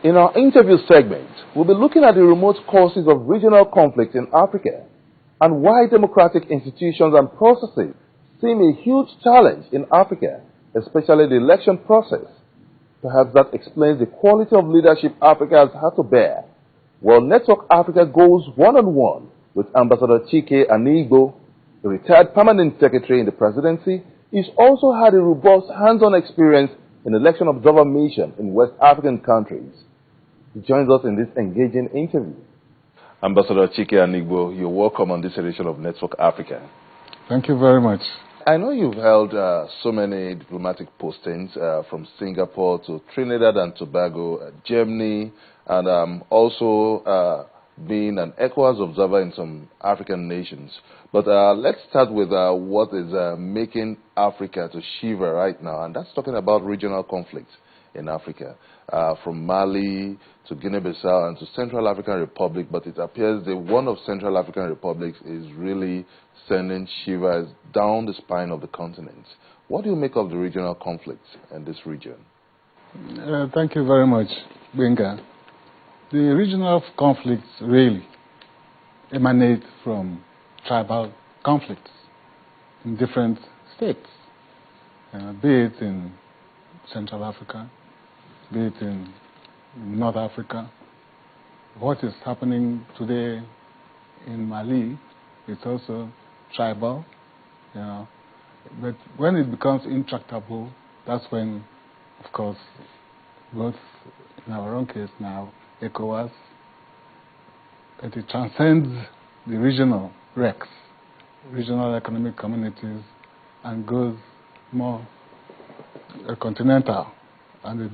In our interview segment, we'll be looking at the remote causes of regional conflict in Africa and why democratic institutions and processes seem a huge challenge in Africa, especially the election process. Perhaps that explains the quality of leadership Africa has had to bear. Well, Network Africa goes one-on-one with Ambassador Chike Anigbo, a retired permanent secretary in the presidency. He's also had a robust hands-on experience in election observer mission in West African countries. He joins us in this engaging interview. Ambassador Chike Anigbo, you're welcome on this edition of Network Africa. Thank you very much. I know you've held so many diplomatic postings from Singapore to Trinidad and Tobago, Germany, and also being an ECOWAS observer in some African nations. But let's start with what is making Africa to shiver right now, and that's talking about regional conflicts in Africa, from Mali to Guinea-Bissau and to Central African Republic. But it appears the one of Central African Republics is really sending shivers down the spine of the continent. What do you make of the regional conflicts in this region? Thank you very much, Benga. The regional conflicts really emanate from tribal conflicts in different states, be it in Central Africa, be it in North Africa. What is happening today in Mali is also tribal, but when it becomes intractable, that's when, of course, both in our own case now, ECOWAS, that it transcends the regional RECs, regional economic communities, and goes more continental, and it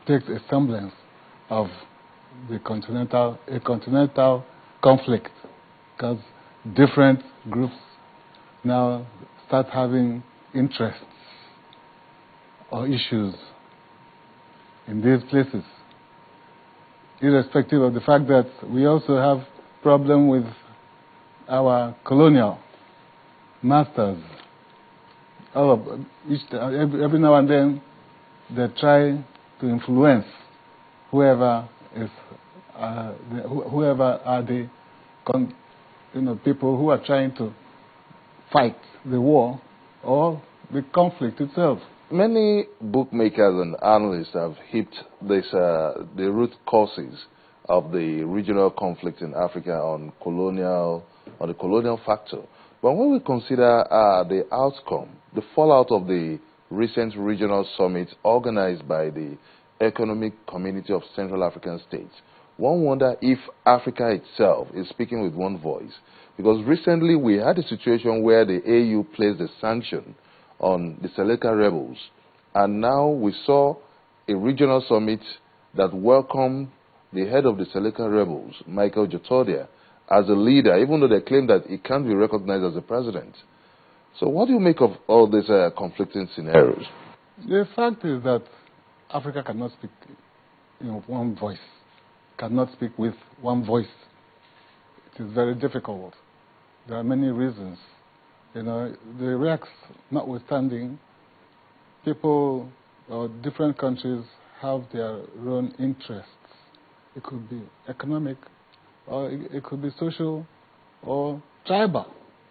takes a semblance of a continental conflict, because different groups now start having interests or issues in these places, irrespective of the fact that we also have problem with our colonial masters. Every now and then they try to influence whoever are the people who are trying to fight the war or the conflict itself. Many bookmakers and analysts have heaped the root causes of the regional conflict in Africa on the colonial factor. But when we consider the outcome, the fallout of the recent regional summit organized by the Economic Community of Central African States, one wonder if Africa itself is speaking with one voice. Because recently we had a situation where the AU placed a sanction on the Seleka rebels, and now we saw a regional summit that welcomed the head of the Seleka rebels, Michael Jotodia, as a leader, even though they claim that he can't be recognized as a president. So what do you make of all these conflicting scenarios? The fact is that Africa cannot speak one voice, cannot speak with one voice. It is very difficult. There are many reasons. The RECs notwithstanding, people or different countries have their own interests. It could be economic, or it could be social, or tribal,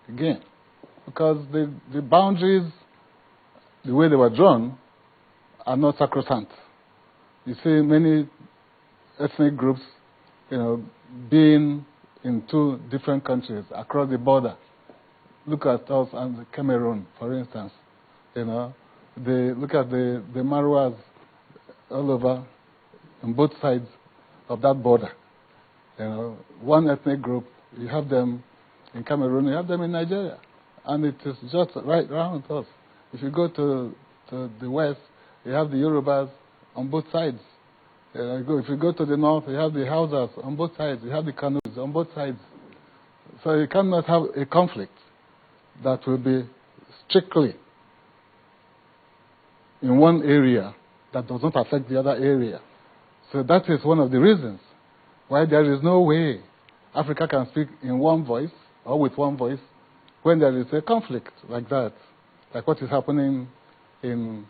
again. Because the boundaries, the way they were drawn, are not sacrosanct. You see many ethnic groups, being in two different countries across the border. Look at us and Cameroon, for instance. They look at the Marwas all over on both sides of that border. One ethnic group, you have them in Cameroon, you have them in Nigeria, and it is just right around us. If you go to the west, you have the Yorubas on both sides. If you go to the north, you have the Hausas on both sides. You have the Kanus on both sides. So you cannot have a conflict that will be strictly in one area that does not affect the other area. So that is one of the reasons why there is no way Africa can speak in one voice or with one voice when there is a conflict like that, like what is happening in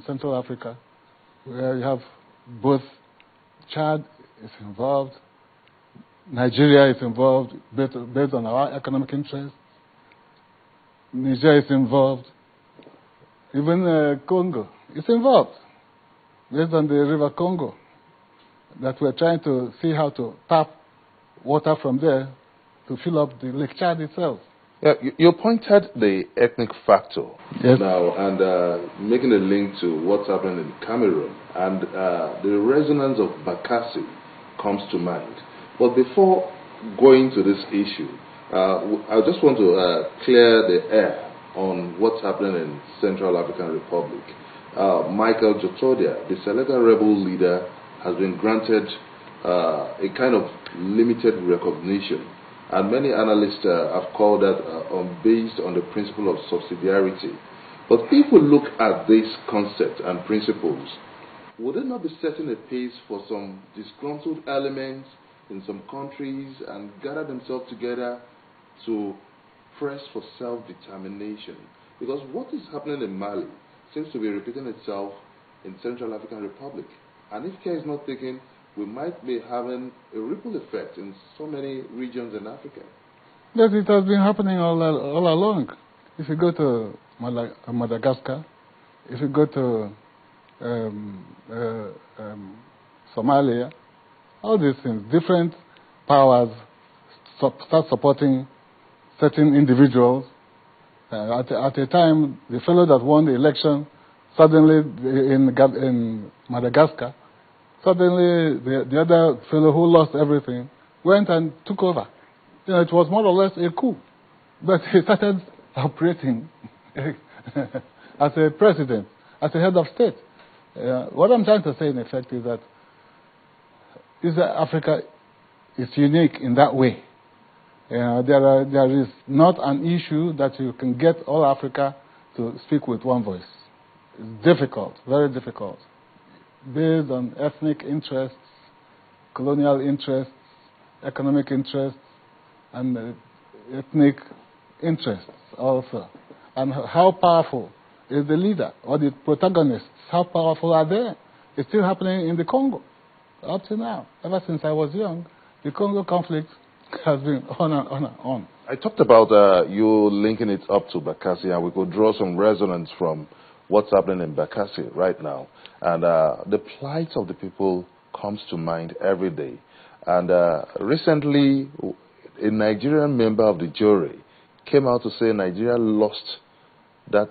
Central Africa, where you have both Chad is involved, Nigeria is involved based on our economic interests, Niger is involved, even Congo is involved based on the River Congo, that we're trying to see how to tap water from there to fill up the Lake Chad itself. Yeah, you pointed the ethnic factor Yes. now, and making a link to what's happening in Cameroon, and the resonance of Bakassi comes to mind. But before going to this issue, I just want to clear the air on what's happening in Central African Republic. Michael Jotodia, the Selega rebel leader, has been granted a kind of limited recognition. And many analysts have called that based on the principle of subsidiarity. But if we look at this concept and principles, would it not be setting a pace for some disgruntled elements in some countries and gather themselves together to press for self-determination? Because what is happening in Mali seems to be repeating itself in Central African Republic. And if care is not taken, we might be having a ripple effect in so many regions in Africa. Yes, it has been happening all along. If you go to Madagascar, if you go to Somalia, all these things, different powers start supporting certain individuals. At a time, the fellow that won the election, suddenly in Madagascar, suddenly the other fellow who lost everything went and took over. It was more or less a coup. But he started operating as a president, as a head of state. What I'm trying to say, in effect, is that Africa is unique in that way. There is not an issue that you can get all Africa to speak with one voice. It's difficult, very difficult. Based on ethnic interests, colonial interests, economic interests, and ethnic interests also. And how powerful is the leader or the protagonists? How powerful are they? It's still happening in the Congo up to now. Ever since I was young, the Congo conflict has been on and on and on. I talked about you linking it up to Bakassi, and we could draw some resonance from what's happening in Bakassi right now. And the plight of the people comes to mind every day. And recently, a Nigerian member of the jury came out to say Nigeria lost that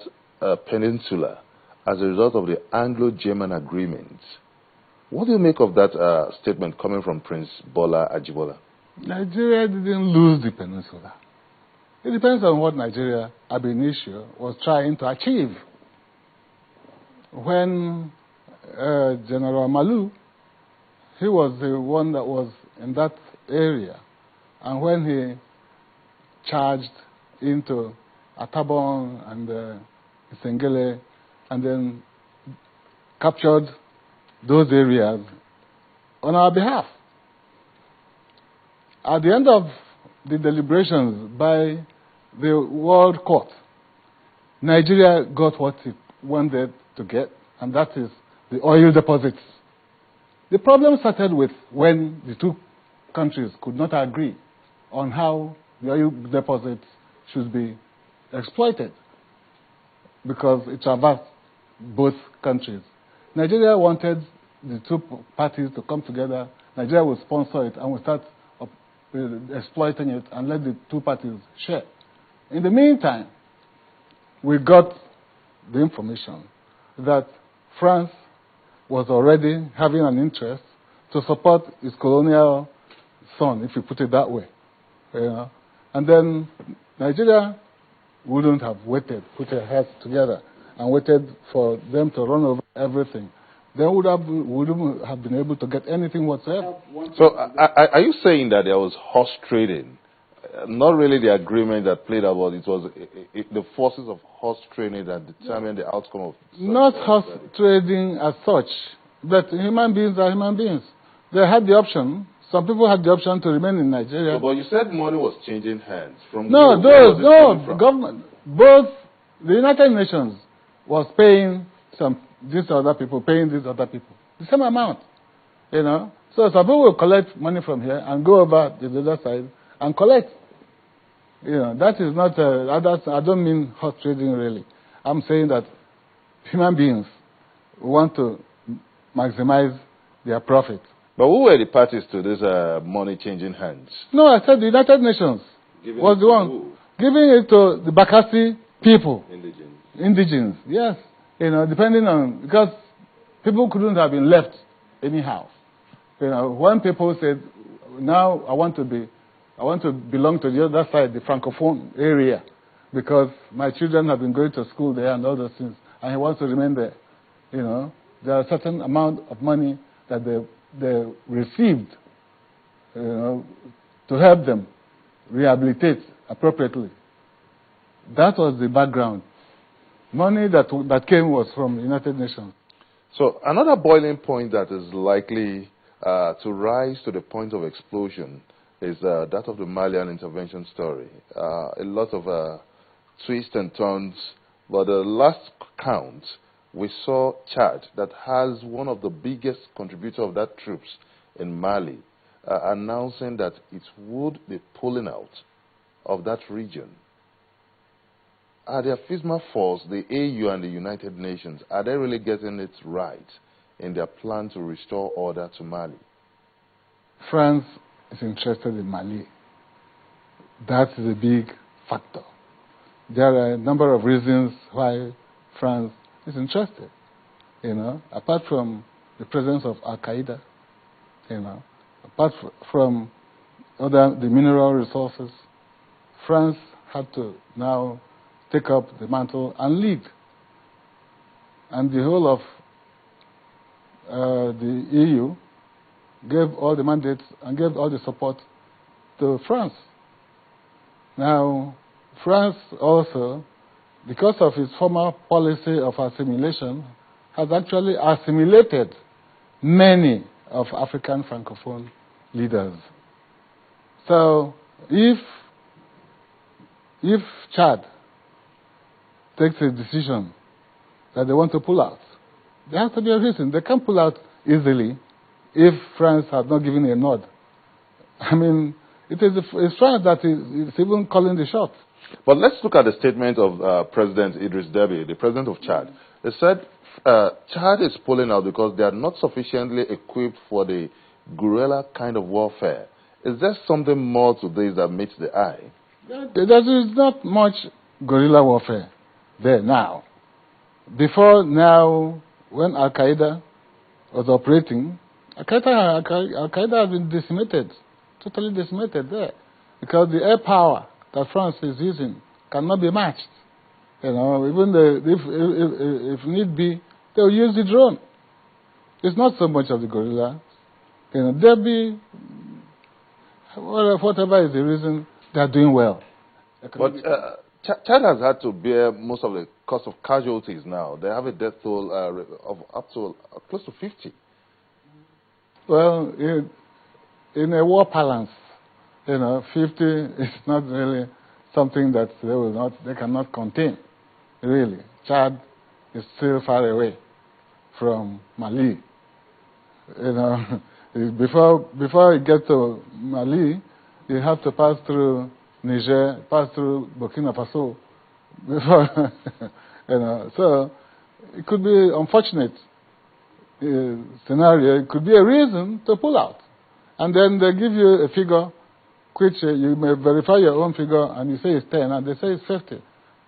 peninsula as a result of the Anglo-German agreement. What do you make of that statement coming from Prince Bola Ajibola? Nigeria didn't lose the peninsula. It depends on what Nigeria, ab initio, was trying to achieve. When General Malu, he was the one that was in that area, and when he charged into Atabon and Isengele, and then captured those areas on our behalf. At the end of the deliberations by the World Court, Nigeria got what it wanted to get, and that is the oil deposits. The problem started with when the two countries could not agree on how the oil deposits should be exploited, because it traversed both countries. Nigeria wanted the two parties to come together. Nigeria would sponsor it and would start exploiting it and let the two parties share. In the meantime, we got the information that France was already having an interest to support its colonial son, if you put it that way. And then Nigeria wouldn't have waited, put their heads together, and waited for them to run over everything. They wouldn't have been able to get anything whatsoever. So, are you saying that there was horse trading? Not really the agreement that played out, but it was the forces of horse trading that determined the outcome of... Not horse trading as such, but human beings are human beings. They had the option. Some people had the option to remain in Nigeria. But you said money was changing hands. From government. Both the United Nations was paying these other people, paying these other people. the same amount, you know. So some people will collect money from here and go over to the other side and collect. You know, that is not, I don't mean horse trading really. I'm saying that human beings want to maximize their profit. But who were the parties to this money changing hands? No, I said the United Nations was the one giving it to the Bakassi people. Indigenous, yes. You know, depending on, because people couldn't have been left anyhow. You know, when people said, now I want to belong to the other side, the Francophone area, because my children have been going to school there and all those things, and he wants to remain there. You know, there are a certain amount of money that they received, you know, to help them rehabilitate appropriately. That was the background. Money that came was from the United Nations. So another boiling point that is likely to rise to the point of explosion is that of the Malian intervention story. A lot of twists and turns, but the last count, we saw Chad, that has one of the biggest contributors of that troops in Mali, announcing that it would be pulling out of that region. Are the AFISMA force, the AU and the United Nations, are they really getting it right in their plan to restore order to Mali? France is interested in Mali. That is a big factor. There are a number of reasons why France is interested. You know, apart from the presence of Al-Qaeda, you know, apart from the mineral resources, France had to now take up the mantle and lead. And the whole of the EU gave all the mandates and gave all the support to France. Now, France also, because of its former policy of assimilation, has actually assimilated many of African Francophone leaders. So, if Chad takes a decision that they want to pull out, there has to be a reason. They can't pull out easily if France has not given a nod. I mean, it's France that is even calling the shots. But let's look at the statement of President Idriss Deby, the president of Chad. They said Chad is pulling out because they are not sufficiently equipped for the guerrilla kind of warfare. Is there something more to this that meets the eye? There is not much guerrilla warfare there now. Before now, when Al-Qaeda was operating, Al-Qaeda has been decimated, totally decimated there, because the air power that France is using cannot be matched. You know, even if need be, they'll use the drone. It's not so much of the guerrilla. You know, there'll be whatever is the reason, they're doing well. But Chad has had to bear most of the cost of casualties now. They have a death toll of up to close to 50. Well, in a war balance, you know, 50 is not really something that they cannot contain. Really, Chad is still far away from Mali. You know, before you get to Mali, you have to pass through Niger, pass through Burkina Faso, before, you know. So it could be unfortunate scenario. It could be a reason to pull out, and then they give you a figure, which you may verify your own figure, and you say it's 10, and they say it's 50.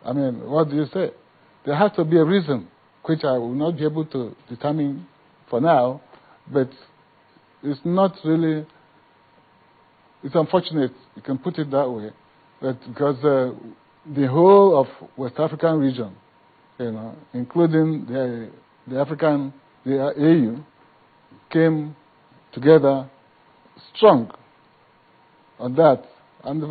I mean, what do you say? There has to be a reason, which I will not be able to determine for now, but it's not really. It's unfortunate, you can put it that way, but because the whole of West African region, you know, including the AU, came together strong on that. And